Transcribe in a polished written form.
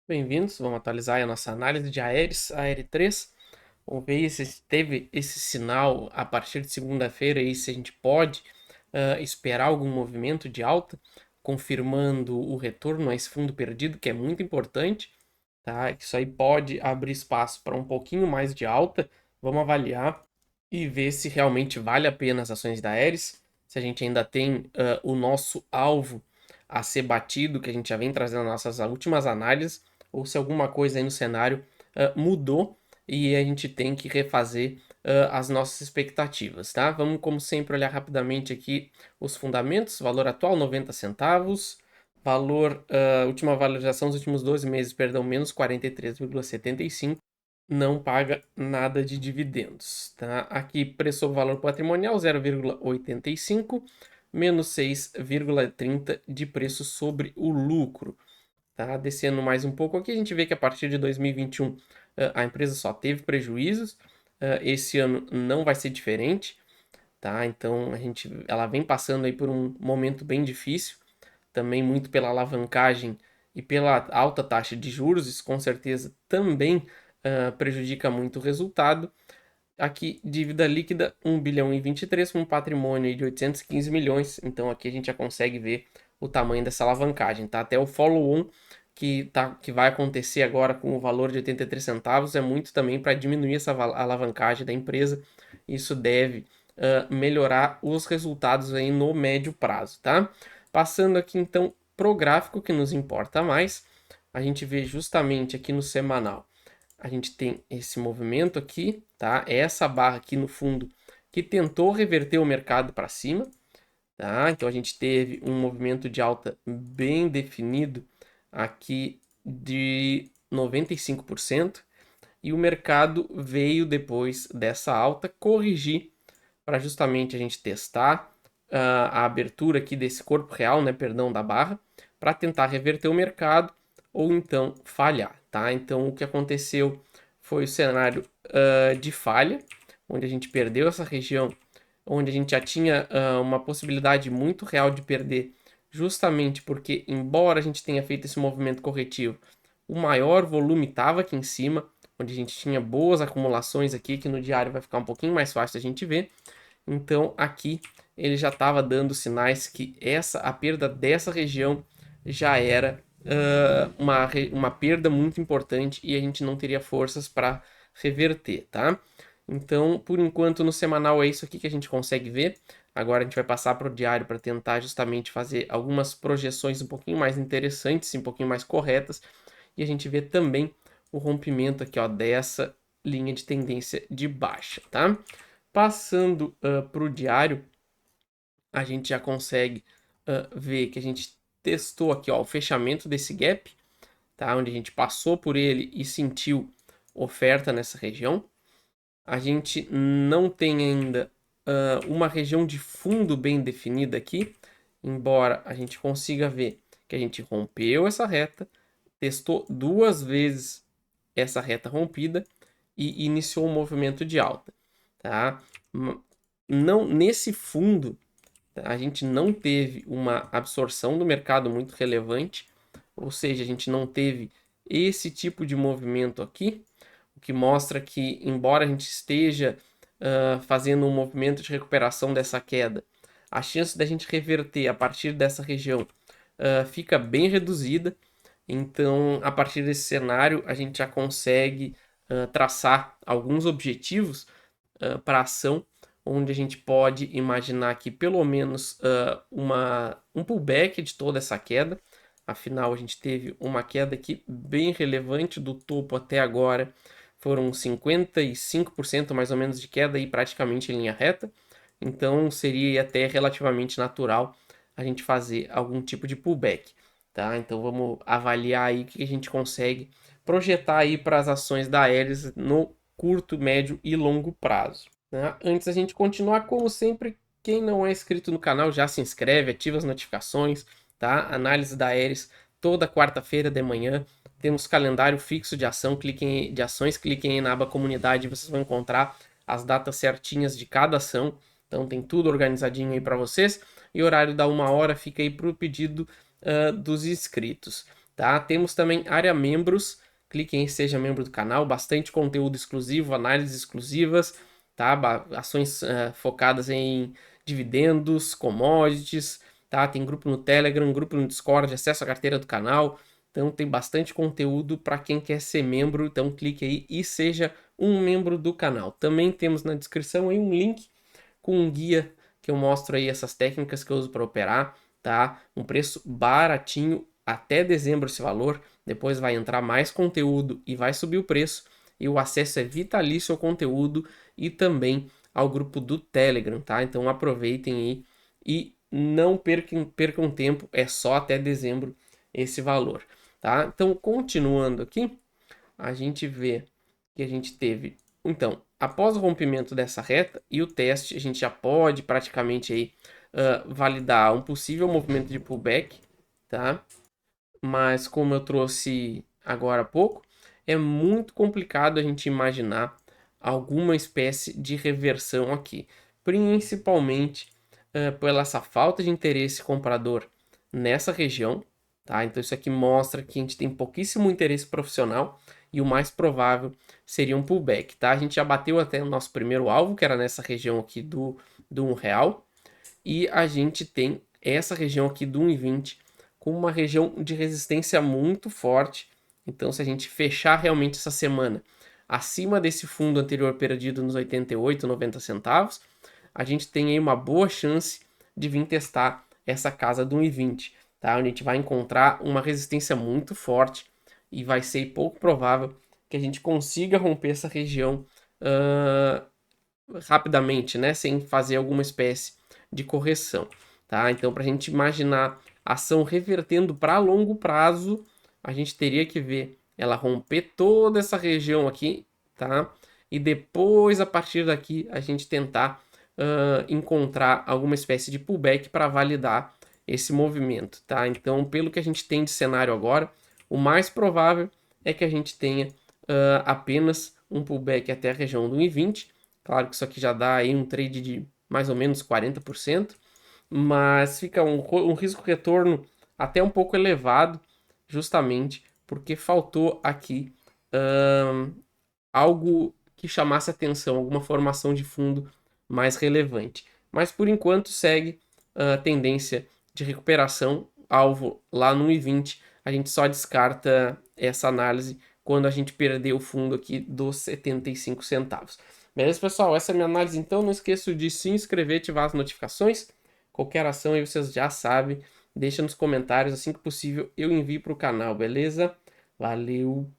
Bem-vindos, vamos atualizar aí a nossa análise de Aeres, Aere 3. Vamos ver se teve esse sinal a partir de segunda-feira e se a gente pode esperar algum movimento de alta, confirmando o retorno a esse fundo perdido, que é muito importante, tá? Isso aí pode abrir espaço para um pouquinho mais de alta. Vamos avaliar e ver se realmente vale a pena as ações da Aeres, se a gente ainda tem o nosso alvo a ser batido, que a gente já vem trazendo nas nossas últimas análises, ou se alguma coisa aí no cenário mudou e a gente tem que refazer as nossas expectativas, tá? Vamos, como sempre, olhar rapidamente aqui os fundamentos. Valor atual, 90 centavos. Valor, última valorização dos últimos 12 meses, perdão, menos 43,75. Não paga nada de dividendos, tá? Aqui, preço sobre valor patrimonial, 0,85, menos 6,30 de preço sobre o lucro. Tá? Descendo mais um pouco aqui, a gente vê que a partir de 2021 a empresa só teve prejuízos. Esse ano não vai ser diferente, tá? Então ela vem passando aí por um momento bem difícil, também muito pela alavancagem e pela alta taxa de juros, isso com certeza também prejudica muito o resultado. Aqui, dívida líquida, 1 bilhão e 23, com um patrimônio de 815 milhões. Então aqui a gente já consegue ver o tamanho dessa alavancagem, tá? Até o follow-on que vai acontecer agora com o valor de 83 centavos é muito também para diminuir essa alavancagem da empresa. Isso deve melhorar os resultados aí no médio prazo, tá? Passando aqui então pro gráfico que nos importa mais, a gente vê justamente aqui no semanal a gente tem esse movimento aqui, tá? Essa barra aqui no fundo que tentou reverter o mercado para cima, tá? Então a gente teve um movimento de alta bem definido aqui de 95% e o mercado veio depois dessa alta corrigir para justamente a gente testar a abertura aqui desse corpo real, né, perdão, da barra, para tentar reverter o mercado ou então falhar, tá? Então o que aconteceu foi o cenário de falha, onde a gente perdeu essa região, onde a gente já tinha uma possibilidade muito real de perder, justamente porque, embora a gente tenha feito esse movimento corretivo, o maior volume estava aqui em cima, onde a gente tinha boas acumulações aqui, que no diário vai ficar um pouquinho mais fácil a gente ver. Então aqui ele já estava dando sinais que a perda dessa região já era uma perda muito importante e a gente não teria forças para reverter, tá? Então, por enquanto, no semanal é isso aqui que a gente consegue ver. Agora a gente vai passar para o diário para tentar justamente fazer algumas projeções um pouquinho mais interessantes, um pouquinho mais corretas. E a gente vê também o rompimento aqui, ó, dessa linha de tendência de baixa, tá? Passando para o diário, a gente já consegue ver que a gente testou aqui, ó, o fechamento desse gap, tá? Onde a gente passou por ele e sentiu oferta nessa região. A gente não tem ainda uma região de fundo bem definida aqui, embora a gente consiga ver que a gente rompeu essa reta, testou duas vezes essa reta rompida e iniciou um movimento de alta, tá? Não, nesse fundo, a gente não teve uma absorção do mercado muito relevante, ou seja, a gente não teve esse tipo de movimento aqui, o que mostra que, embora a gente esteja fazendo um movimento de recuperação dessa queda, a chance da gente reverter a partir dessa região fica bem reduzida. Então, a partir desse cenário, a gente já consegue traçar alguns objetivos para ação, onde a gente pode imaginar aqui pelo menos um pullback de toda essa queda. Afinal, a gente teve uma queda aqui bem relevante do topo até agora. Foram 55% mais ou menos de queda e praticamente em linha reta. Então seria até relativamente natural a gente fazer algum tipo de pullback, tá? Então vamos avaliar aí o que a gente consegue projetar aí para as ações da Aeres no curto, médio e longo prazo, né? Antes a gente continuar, como sempre, quem não é inscrito no canal já se inscreve, ativa as notificações, tá? Análise da Aeres toda quarta-feira de manhã. Temos calendário fixo de ação, de ações, cliquem aí na aba comunidade, vocês vão encontrar as datas certinhas de cada ação. Então tem tudo organizadinho aí para vocês. E o horário da 1 hora fica aí para o pedido dos inscritos. tá? Temos também área membros, clique em seja membro do canal, bastante conteúdo exclusivo, análises exclusivas, tá? Ações focadas em dividendos, commodities, tá? Tem grupo no Telegram, grupo no Discord, acesso à carteira do canal. Então tem bastante conteúdo para quem quer ser membro, então clique aí e seja um membro do canal. Também temos na descrição aí um link com um guia que eu mostro aí essas técnicas que eu uso para operar, tá? Um preço baratinho até dezembro esse valor, depois vai entrar mais conteúdo e vai subir o preço, e o acesso é vitalício ao conteúdo e também ao grupo do Telegram, tá? Então aproveitem aí e não percam tempo, é só até dezembro esse valor, tá? Então, continuando aqui, a gente vê que a gente teve, então, após o rompimento dessa reta e o teste, a gente já pode praticamente aí validar um possível movimento de pullback, tá? Mas como eu trouxe agora há pouco, é muito complicado a gente imaginar alguma espécie de reversão aqui, principalmente pela essa falta de interesse comprador nessa região, tá? Então isso aqui mostra que a gente tem pouquíssimo interesse profissional e o mais provável seria um pullback, tá? A gente já bateu até o nosso primeiro alvo, que era nessa região aqui do R$1, e a gente tem essa região aqui do 1,20 com uma região de resistência muito forte. Então, se a gente fechar realmente essa semana acima desse fundo anterior perdido nos 88, 90 centavos, a gente tem aí uma boa chance de vir testar essa casa do 1,20, tá? Onde a gente vai encontrar uma resistência muito forte e vai ser pouco provável que a gente consiga romper essa região rapidamente, né? Sem fazer alguma espécie de correção, tá? Então, para a gente imaginar a ação revertendo para longo prazo, a gente teria que ver ela romper toda essa região aqui, tá? E depois, a partir daqui, a gente tentar encontrar alguma espécie de pullback para validar esse movimento, tá? Então, pelo que a gente tem de cenário agora, o mais provável é que a gente tenha apenas um pullback até a região do 1,20. Claro que isso aqui já dá aí um trade de mais ou menos 40%, mas fica um risco-retorno até um pouco elevado, justamente porque faltou aqui algo que chamasse atenção, alguma formação de fundo mais relevante. Mas por enquanto segue a tendência de recuperação, alvo lá no 1,20. A gente só descarta essa análise quando a gente perder o fundo aqui dos 75 centavos. Beleza, pessoal? Essa é a minha análise, então. Não esqueça de se inscrever e ativar as notificações. Qualquer ação aí vocês já sabem. Deixa nos comentários, assim que possível eu envio para o canal, beleza? Valeu!